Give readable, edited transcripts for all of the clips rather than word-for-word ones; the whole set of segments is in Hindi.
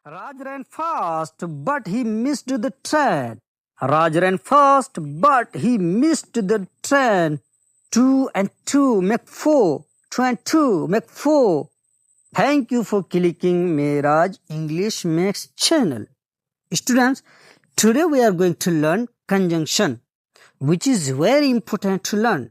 Raj ran fast, but he missed the train. Raj ran fast, but he missed the train. 2 and 2 make 4. 2 and 2 make 4. Thank you for clicking Mehraj English Max channel. Students, today we are going to learn conjunction, which is very important to learn.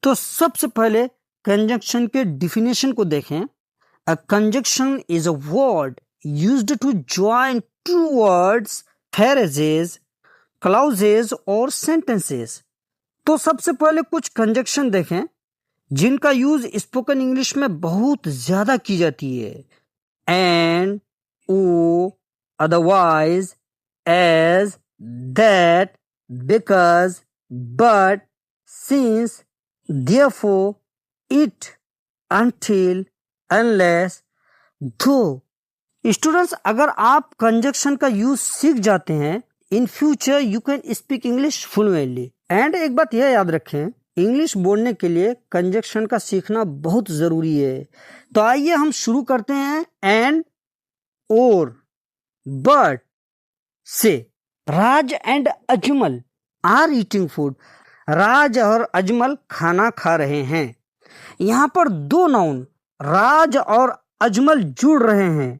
तो सबसे पहले conjunction के definition को देखें. A conjunction is a word used to join two words, phrases, clauses और sentences. तो सबसे पहले कुछ conjunction देखें जिनका यूज स्पोकन इंग्लिश में बहुत ज्यादा की जाती है. And, or, otherwise, as, that, because, but, since, therefore, it, until, unless, though. Students, अगर आप कंजक्शन का यूज सीख जाते हैं, in future you can speak English fluently. And एक बात यह याद रखें, इंग्लिश बोलने के लिए कंजक्शन का सीखना बहुत जरूरी है. तो आइए हम शुरू करते हैं. एंड, और, बट से. Raj and Ajmal are eating food. Raj और अजमल खाना खा रहे हैं. यहाँ पर दो नाउन राज और अजमल जुड़ रहे हैं.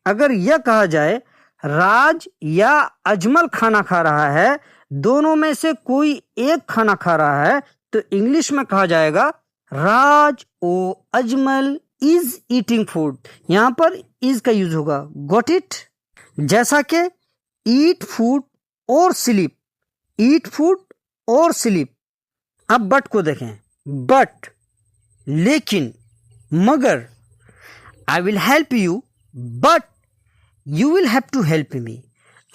अगर यह कहा जाए राज या अजमल खाना खा रहा है, दोनों में से कोई एक खाना खा रहा है, तो इंग्लिश में कहा जाएगा राज ओ अजमल इज ईटिंग फूड. यहां पर इज का यूज होगा. Got it. जैसा कि ईट फूड और स्लीप. ईट फूड और स्लीप. अब बट को देखें. बट, लेकिन, मगर. I will help you but you will have to help me.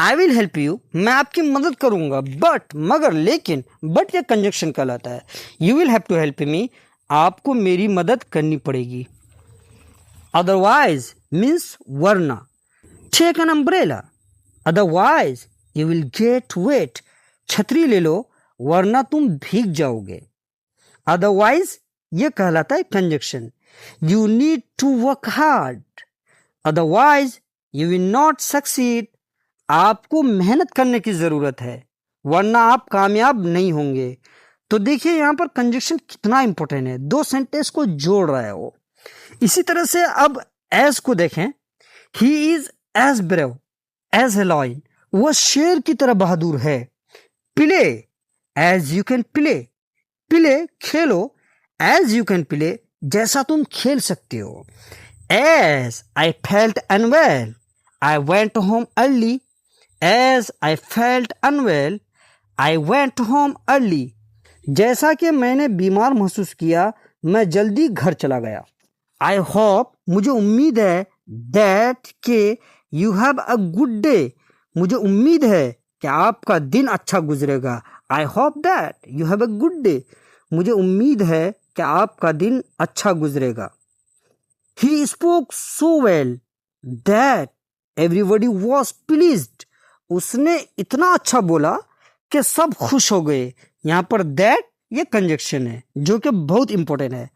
I will help you, मैं आपकी मदद करूंगा, बट, मगर, लेकिन. बट यह कंजक्शन कहलाता है. You will have to help me, आपको मेरी मदद करनी पड़ेगी. अदरवाइज मीन्स वरना. Take an umbrella, otherwise you will get wet. छतरी ले लो वरना तुम भीग जाओगे. अदरवाइज यह कहलाता है conjunction. You need to work hard, otherwise you will not succeed. आपको मेहनत करने की जरूरत है वरना आप कामयाब नहीं होंगे. तो देखिए यहां पर कंजक्शन कितना इंपॉर्टेंट है. दो सेंटेंस को जोड़ रहा है वो. इसी तरह से अब एज को देखें. He is as brave as a lion. वह शेर की तरह बहादुर है. Play as you can play. Play खेलो. एज यू कैन प्ले जैसा तुम खेल सकते हो. As I felt unwell I went home early. As I felt unwell, I went home early. जैसा कि मैंने बीमार महसूस किया, मैं जल्दी घर चला गया. I hope, मुझे उम्मीद है, that के you have a good day. मुझे उम्मीद है कि आपका दिन अच्छा गुजरेगा. I hope that you have a good day. मुझे उम्मीद है कि आपका दिन अच्छा गुजरेगा. He spoke so well that everybody was pleased. उसने इतना अच्छा बोला कि सब खुश हो गए. यहां पर दैट ये कंजक्शन है जो कि बहुत इंपॉर्टेंट है.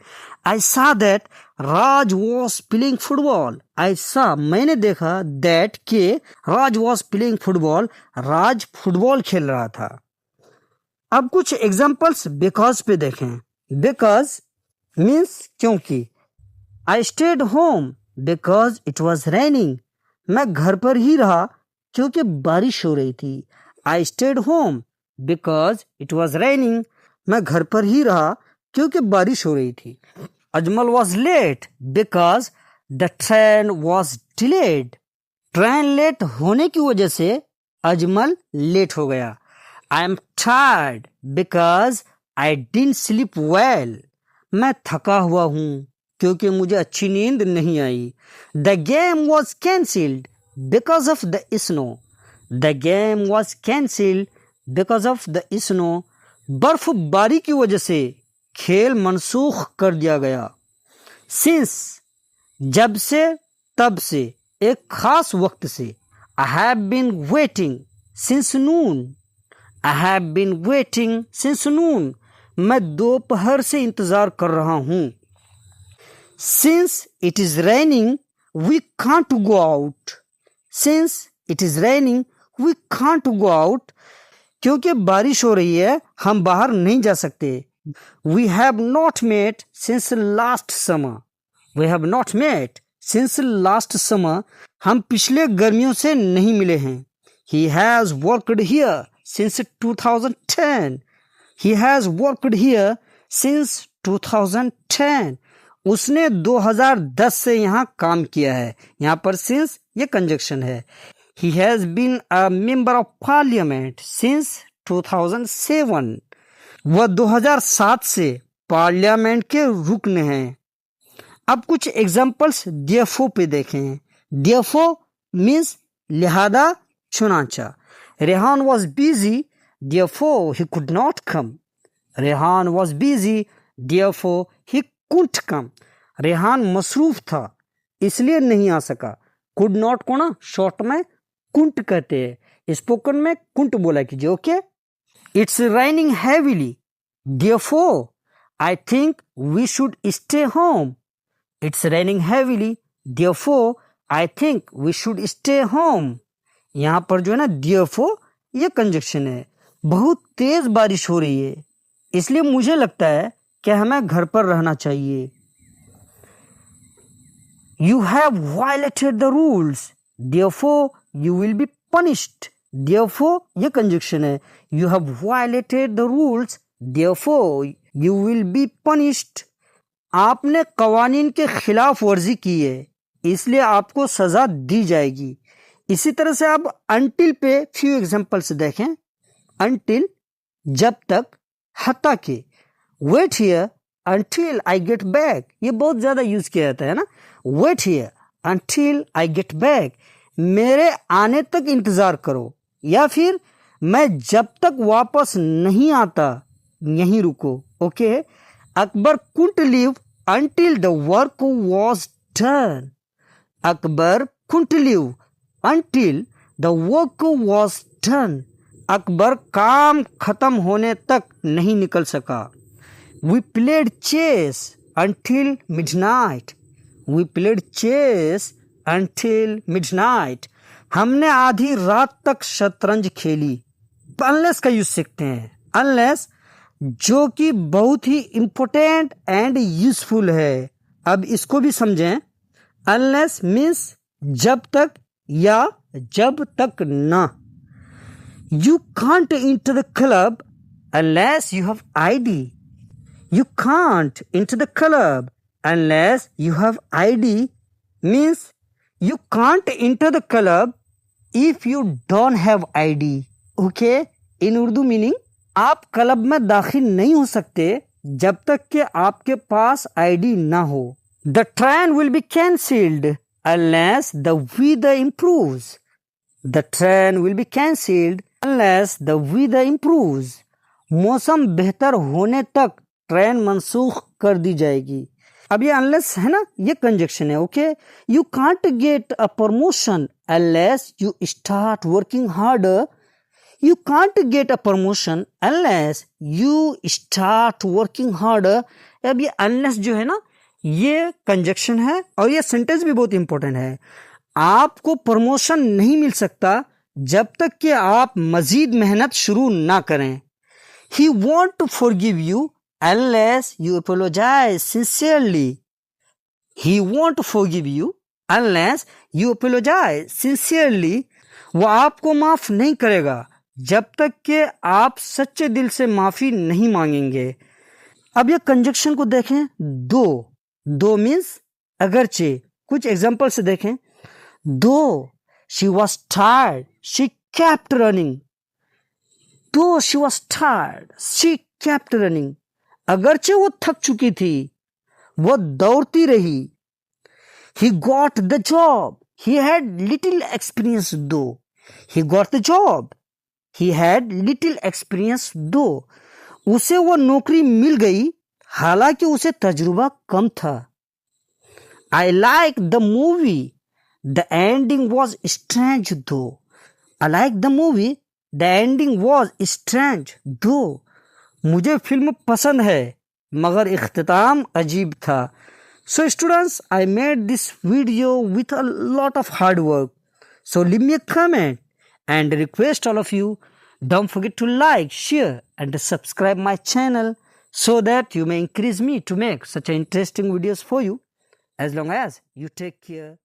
I saw that Raj was playing football. I saw मैंने देखा, दैट के Raj was playing football Raj football खेल रहा था. अब कुछ एग्जांपल्स बिकॉज पे देखें. बिकॉज मीन्स क्योंकि. I stayed home because it was raining. मैं घर पर ही रहा क्योंकि बारिश हो रही थी. I stayed home because it was raining. मैं घर पर ही रहा क्योंकि बारिश हो रही थी. Ajmal was late because the train was delayed. Train late होने की वजह से अजमल लेट हो गया. I am tired because I didn't sleep well. मैं थका हुआ हूं क्योंकि मुझे अच्छी नींद नहीं आई. The game was cancelled because of the snow. The game was cancelled because of the snow. बर्फबारी की वजह से खेल मनसूख कर दिया गया. Since जब से, तब से, एक खास वक्त से. I have been waiting since noon. I have been waiting since noon. मैं दोपहर से इंतजार कर रहा हूं. Since it is raining, we can't go out. Since it is raining, we can't go out. क्योंकि बारिश हो रही है हम बाहर नहीं जा सकते. We have not met since last summer. We have not met since last summer. हम पिछले गर्मियों से नहीं मिले हैं. He has worked here since 2010. He has worked here since 2010. उसने 2010 से यहाँ काम किया है. यहाँ पर since ये कंजक्शन है. He has been a member of parliament since 2007. वह 2007 से पार्लियामेंट के रुकन हैं. अब कुछ एग्जाम्पल्स therefore पे देखें. Therefore means लिहाजा चुनाचा. Rehan was busy, therefore he could not come. Rehan was busy, therefore he couldn't come. Rehan मसरूफ था इसलिए नहीं आ सका. could not को ना शॉर्ट में couldn't कहते हैं. स्पोकन में couldn't बोला कीजिए. Okay. It's raining heavily, therefore I think we should stay home. It's raining heavily, therefore I think we should stay home. यहाँ पर जो है ना therefore ये कंजक्शन है. बहुत तेज बारिश हो रही है इसलिए मुझे लगता है कि हमें घर पर रहना चाहिए. You have violated the rules, therefore you will be punished. Therefore ये कंजक्शन है. You have violated the rules, therefore you will be punished. आपने कवानीन के खिलाफ वर्जी की है इसलिए आपको सजा दी जाएगी. इसी तरह से आप until पे few examples देखें. Until जब तक, हत्ता के. Wait here until I get back. ये बहुत ज्यादा यूज किया जाता है ना. Wait here until I get back. मेरे आने तक इंतजार करो. या फिर मैं जब तक वापस नहीं आता यहीं रुको. Okay. Akbar couldn't leave until the work was done. Akbar couldn't leave until the work was done. Akbar काम खत्म होने तक नहीं निकल सका. We played chess until midnight. We played chess until midnight. हमने आधी रात तक शतरंज खेली. अनलेस का यूज सीखते हैं. अनलेस जो कि बहुत ही इंपॉर्टेंट एंड यूजफुल है. अब इसको भी समझें. अनलेस मीन्स जब तक या जब तक ना. You can't enter the club unless you have ID. You can't enter the club unless you have ID means you can't enter the club if you don't have ID. Okay? In Urdu meaning आप क्लब में दाखिल नहीं हो सकते जब तक कि आपके पास ID ना हो. The train will be cancelled unless the weather improves. The train will be cancelled unless the weather improves. मौसम बेहतर होने तक ट्रेन मनसूख कर दी जाएगी. अब ये unless है ना ये कंजक्शन है. Okay. You can't get a promotion unless you start working harder. You can't get a promotion unless you start working harder. अब ये unless जो है ना ये कंजक्शन है और ये सेंटेंस भी बहुत इंपॉर्टेंट है. आपको प्रमोशन नहीं मिल सकता जब तक कि आप मजीद मेहनत शुरू ना करें. He want to forgive you unless you apologize sincerely. He want to forgive you unless you apologize sincerely. वो आपको माफ नहीं करेगा जब तक कि आप सच्चे दिल से माफी नहीं मांगेंगे. अब ये कंजक्शन को देखें. दो मीन्स अगरचे. कुछ एग्जाम्पल से देखें. Though she was tired, she kept running. Though she was tired, she kept running. अगरचे वो थक चुकी थी वो दौड़ती रही. He got the job. He had little experience though. He got the job. He had little experience though. उसे वो नौकरी मिल गई हालांकि उसे तजुर्बा कम था. I like the movie. The ending was strange though. I like the movie. The ending was strange though. मुझे फिल्म पसंद है मगर इख्तिताम अजीब था. So students, I made this video with a lot of hard work. So leave me a comment and request all of you, don't forget to like, share and subscribe my channel so that you may encourage me to make such interesting videos for you. As long as you take care.